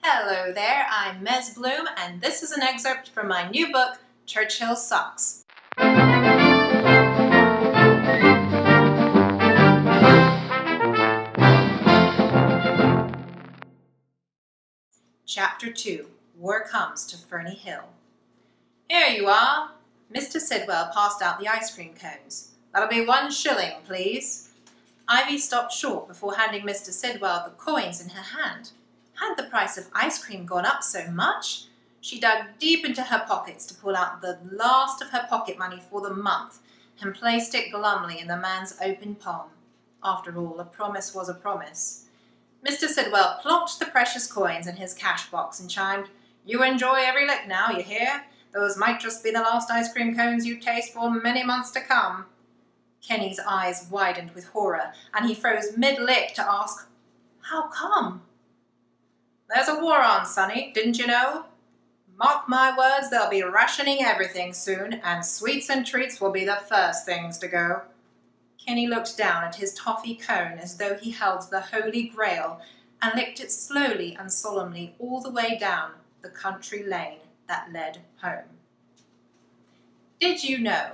Hello there, I'm Mez Blume, and this is an excerpt from my new book, Churchill Socks. Chapter 2, War Comes to Ferny Hill. Here you are. Mr. Sidwell passed out the ice cream cones. That'll be 1 shilling, please. Ivy stopped short before handing Mr. Sidwell the coins in her hand. Had the price of ice cream gone up so much? She dug deep into her pockets to pull out the last of her pocket money for the month and placed it glumly in the man's open palm. After all, a promise was a promise. Mr. Sidwell plonked the precious coins in his cash box and chimed, "You enjoy every lick now, you hear? Those might just be the last ice cream cones you taste for many months to come." Kenny's eyes widened with horror, and he froze mid-lick to ask, "How come?" "There's a war on, Sonny, didn't you know? Mark my words, they'll be rationing everything soon, and sweets and treats will be the first things to go." Kenny looked down at his toffee cone as though he held the Holy Grail and licked it slowly and solemnly all the way down the country lane that led home. Did you know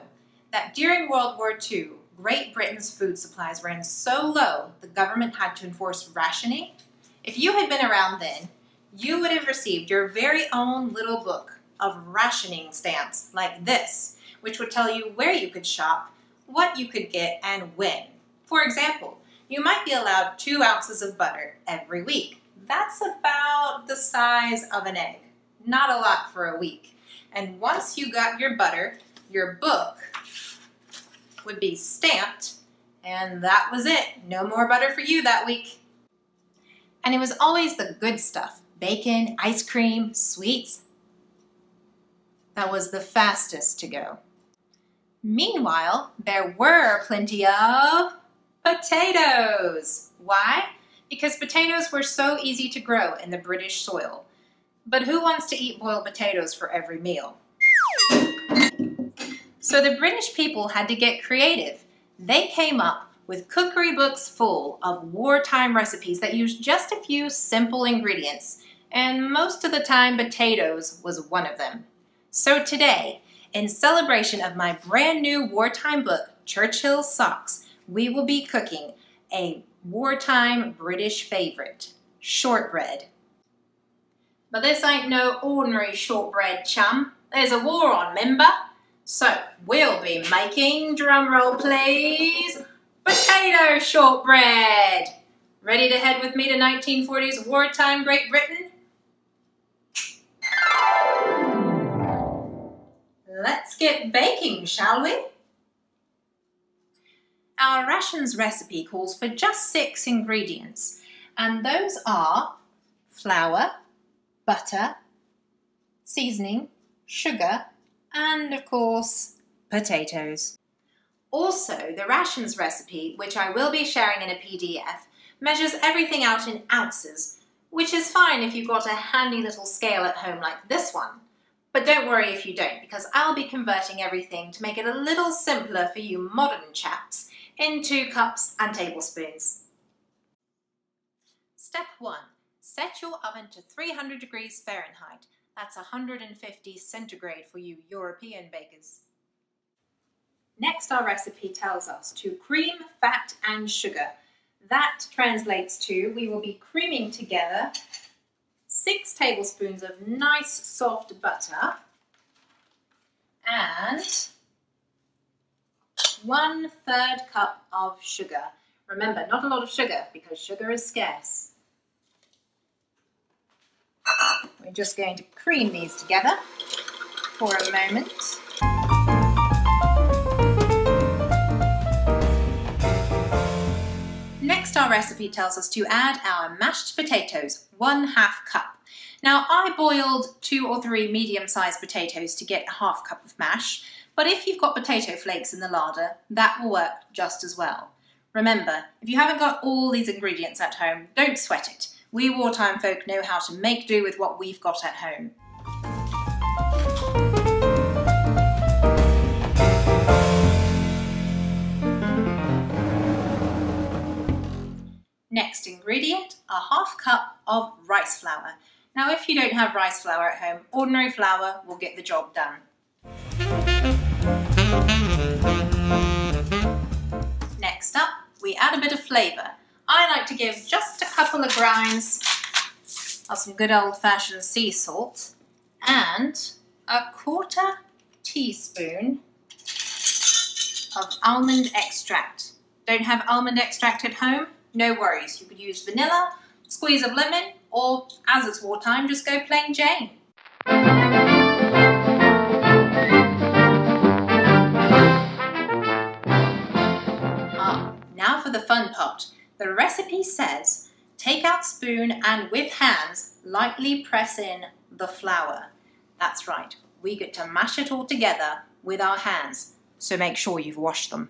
that during World War II, Great Britain's food supplies ran so low the government had to enforce rationing? If you had been around then, you would have received your very own little book of rationing stamps like this, which would tell you where you could shop, what you could get, and when. For example, you might be allowed 2 ounces of butter every week. That's about the size of an egg. Not a lot for a week. And once you got your butter, your book would be stamped, and that was it. No more butter for you that week. And it was always the good stuff, bacon, ice cream, sweets, that was the fastest to go. Meanwhile, there were plenty of potatoes. Why? Because potatoes were so easy to grow in the British soil. But who wants to eat boiled potatoes for every meal? So the British people had to get creative. They came up with cookery books full of wartime recipes that used just a few simple ingredients, and most of the time potatoes was one of them. So today, in celebration of my brand new wartime book, Churchill Socks, we will be cooking a wartime British favorite, shortbread. But this ain't no ordinary shortbread, chum. There's a war on, remember? So we'll be making, drumroll please, potato shortbread. Ready to head with me to 1940s wartime Great Britain? Let's get baking, shall we? Our rations recipe calls for just 6 ingredients, and those are flour, butter, seasoning, sugar, and of course, potatoes. Also, the rations recipe, which I will be sharing in a PDF, measures everything out in ounces, which is fine if you've got a handy little scale at home like this one. But don't worry if you don't, because I'll be converting everything to make it a little simpler for you modern chaps into cups and tablespoons. Step 1. Set your oven to 300 degrees Fahrenheit. That's 150 centigrade for you European bakers. Next, our recipe tells us to cream, fat, and sugar. That translates to, we will be creaming together 6 tablespoons of nice soft butter and 1/3 cup of sugar. Remember, not a lot of sugar because sugar is scarce. We're just going to cream these together for a moment. Next, our recipe tells us to add our mashed potatoes, 1/2 cup. Now, I boiled 2 or 3 medium-sized potatoes to get a 1/2 cup of mash, but if you've got potato flakes in the larder, that will work just as well. Remember, if you haven't got all these ingredients at home, don't sweat it. We wartime folk know how to make do with what we've got at home. Next ingredient, a 1/2 cup of rice flour. Now if you don't have rice flour at home, ordinary flour will get the job done. Next up, we add a bit of flavour. I like to give just a couple of grinds of some good old-fashioned sea salt and a 1/4 teaspoon of almond extract. Don't have almond extract at home? No worries. You could use vanilla, squeeze of lemon, or as it's wartime, just go plain Jane. Now for the fun part. The recipe says, take out spoon and with hands, lightly press in the flour. That's right, we get to mash it all together with our hands, so make sure you've washed them.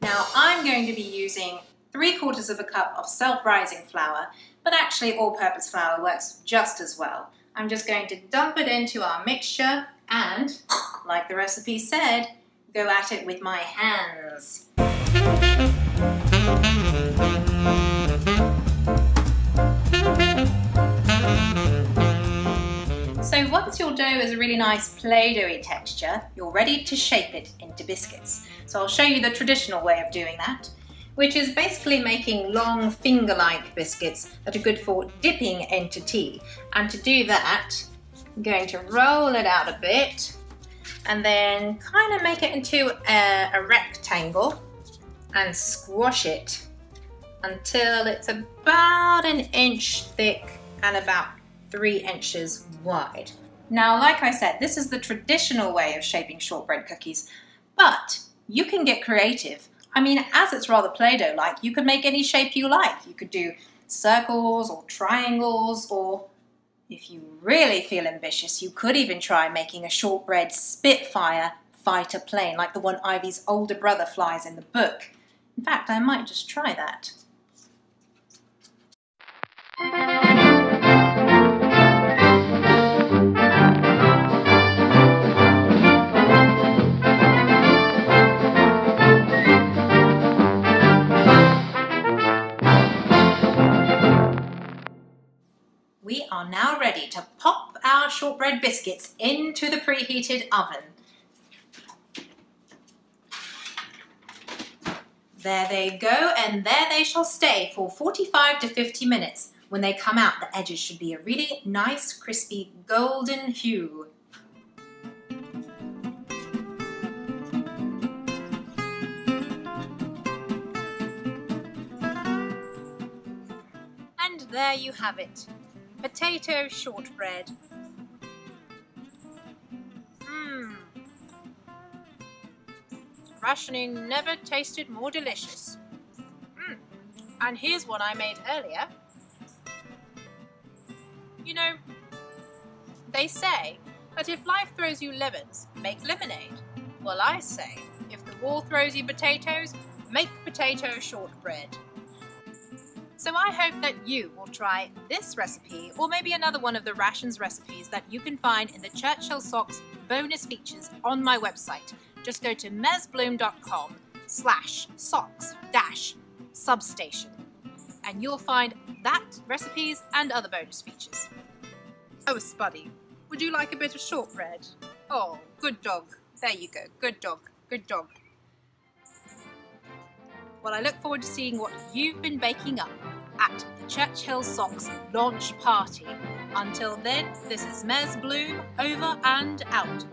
Now I'm going to be using 3/4 cup of self-rising flour, but actually all-purpose flour works just as well. I'm just going to dump it into our mixture and, like the recipe said, go at it with my hands. So once your dough is a really nice play-doughy texture, you're ready to shape it into biscuits. So I'll show you the traditional way of doing that, which is basically making long finger-like biscuits that are good for dipping into tea. And to do that, I'm going to roll it out a bit and then kind of make it into a rectangle and squash it until it's about 1 inch thick and about 3 inches wide. Now, like I said, this is the traditional way of shaping shortbread cookies, but you can get creative. I mean, as it's rather Play-Doh-like, you could make any shape you like. You could do circles or triangles, or if you really feel ambitious, you could even try making a shortbread Spitfire fighter plane, like the one Ivy's older brother flies in the book. In fact, I might just try that. We are now ready to pop our shortbread biscuits into the preheated oven. There they go, and there they shall stay for 45 to 50 minutes. When they come out, the edges should be a really nice, crispy, golden hue. And there you have it. Potato shortbread. Rationing never tasted more delicious. And here's one I made earlier. You know, they say that if life throws you lemons, make lemonade. Well, I say, if the war throws you potatoes, make potato shortbread. So I hope that you will try this recipe, or maybe another one of the rations recipes that you can find in the Churchill Socks bonus features on my website. Just go to mezblume.com/socks-substation and you'll find that, recipes and other bonus features. Oh, Spuddy, would you like a bit of shortbread? Oh, good dog. There you go. Good dog. Good dog. Well, I look forward to seeing what you've been baking up at the Churchill Socks launch party. Until then, this is Mez Blume, over and out.